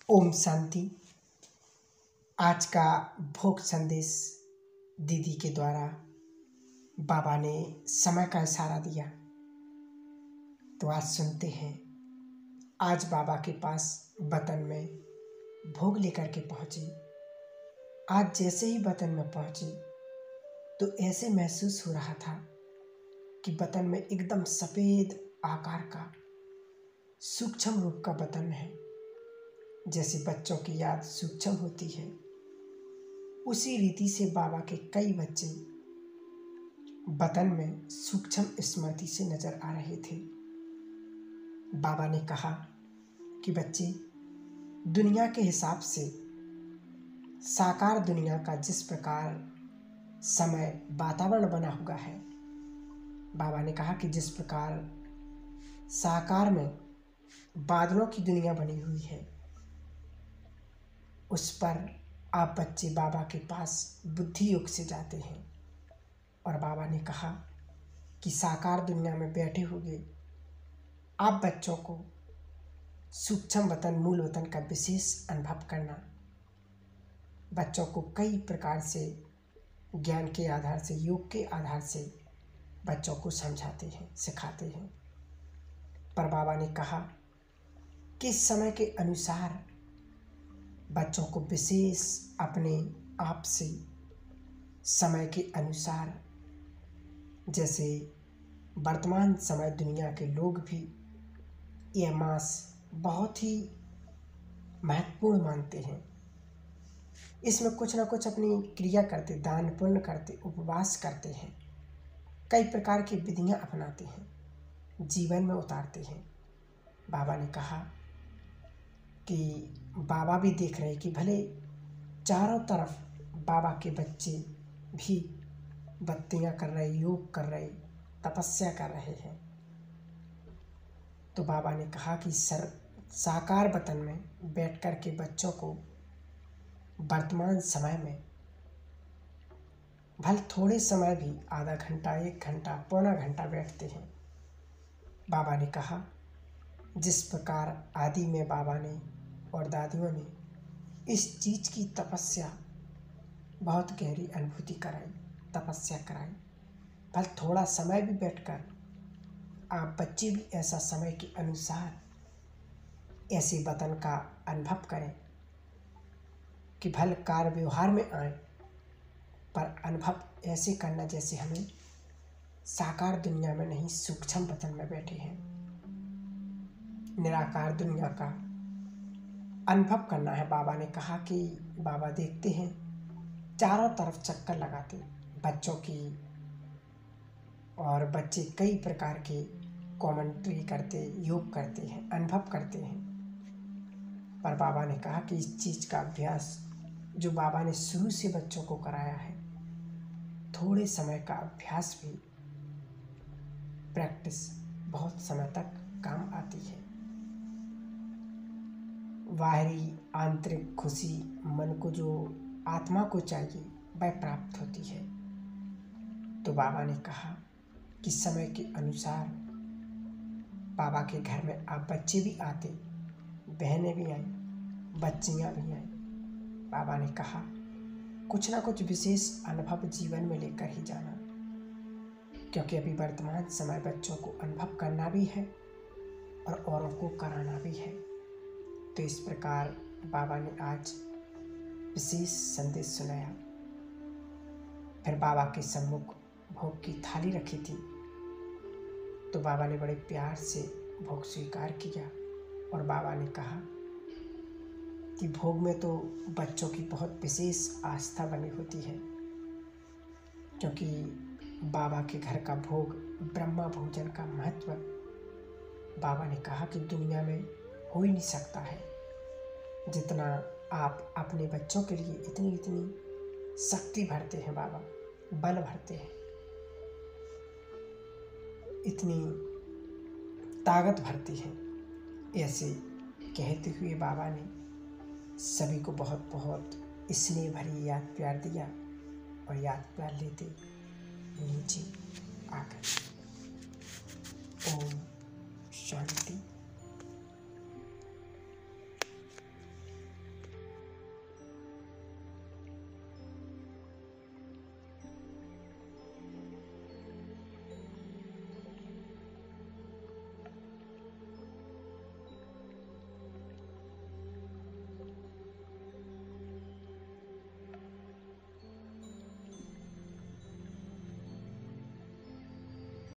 ओम शांति। आज का भोग संदेश दीदी के द्वारा बाबा ने समय का इशारा दिया, तो आज सुनते हैं। आज बाबा के पास वतन में भोग लेकर के पहुंची। आज जैसे ही वतन में पहुंची तो ऐसे महसूस हो रहा था कि वतन में एकदम सफ़ेद आकार का सूक्ष्म रूप का वतन है। जैसे बच्चों की याद सूक्ष्म होती है, उसी रीति से बाबा के कई बच्चे वतन में सूक्ष्म स्मृति से नजर आ रहे थे। बाबा ने कहा कि बच्चे, दुनिया के हिसाब से साकार दुनिया का जिस प्रकार समय वातावरण बना हुआ है, बाबा ने कहा कि जिस प्रकार साकार में बादलों की दुनिया बनी हुई है, उस पर आप बच्चे बाबा के पास बुद्धि योग से जाते हैं। और बाबा ने कहा कि साकार दुनिया में बैठे हुए आप बच्चों को सूक्ष्म वतन, मूल वतन का विशेष अनुभव करना। बच्चों को कई प्रकार से ज्ञान के आधार से, योग के आधार से बच्चों को समझाते हैं, सिखाते हैं। पर बाबा ने कहा कि समय के अनुसार बच्चों को विशेष अपने आप से समय के अनुसार, जैसे वर्तमान समय दुनिया के लोग भी यह मास बहुत ही महत्वपूर्ण मानते हैं। इसमें कुछ ना कुछ अपनी क्रिया करते, दान पुण्य करते, उपवास करते हैं, कई प्रकार की विधियां अपनाते हैं, जीवन में उतारते हैं। बाबा ने कहा कि बाबा भी देख रहे कि भले चारों तरफ बाबा के बच्चे भी बत्तियां कर रहे, योग कर रहे, तपस्या कर रहे हैं। तो बाबा ने कहा कि साकार वतन में बैठ कर के बच्चों को वर्तमान समय में भले थोड़े समय भी, आधा घंटा, 1 घंटा, पौना घंटा बैठते हैं। बाबा ने कहा जिस प्रकार आदि में बाबा ने और दादियों ने इस चीज़ की तपस्या, बहुत गहरी अनुभूति कराई, तपस्या कराई, भले थोड़ा समय भी बैठकर आप बच्चे भी ऐसा समय के अनुसार ऐसे वतन का अनुभव करें कि भले कार्य व्यवहार में आए, पर अनुभव ऐसे करना जैसे हमें साकार दुनिया में नहीं, सूक्ष्म वतन में बैठे हैं। निराकार दुनिया का अनुभव करना है। बाबा ने कहा कि बाबा देखते हैं चारों तरफ चक्कर लगाते बच्चों की, और बच्चे कई प्रकार के कमेंट्री करते, योग करते हैं, अनुभव करते हैं। पर बाबा ने कहा कि इस चीज़ का अभ्यास जो बाबा ने शुरू से बच्चों को कराया है, थोड़े समय का अभ्यास भी, प्रैक्टिस बहुत समय तक काम आती है। बाहरी आंतरिक खुशी मन को, जो आत्मा को चाहिए, वह प्राप्त होती है। तो बाबा ने कहा कि समय के अनुसार बाबा के घर में आप बच्चे भी आते, बहनें भी आईं, बच्चियाँ भी आईं। बाबा ने कहा कुछ ना कुछ विशेष अनुभव जीवन में लेकर ही जाना, क्योंकि अभी वर्तमान समय बच्चों को अनुभव करना भी है और औरों को कराना भी है। तो इस प्रकार बाबा ने आज विशेष संदेश सुनाया। फिर बाबा के सम्मुख भोग की थाली रखी थी, तो बाबा ने बड़े प्यार से भोग स्वीकार किया। और बाबा ने कहा कि भोग में तो बच्चों की बहुत विशेष आस्था बनी होती है, क्योंकि बाबा के घर का भोग, ब्रह्मा भोजन का महत्व बाबा ने कहा कि दुनिया में हो ही नहीं सकता है। जितना आप अपने बच्चों के लिए इतनी शक्ति भरते हैं, बाबा बल भरते हैं, इतनी ताकत भरती है, ऐसे कहते हुए बाबा ने सभी को बहुत बहुत स्नेह भरी याद प्यार दिया। और याद प्यार लेते नीचे आकर ओम शांति।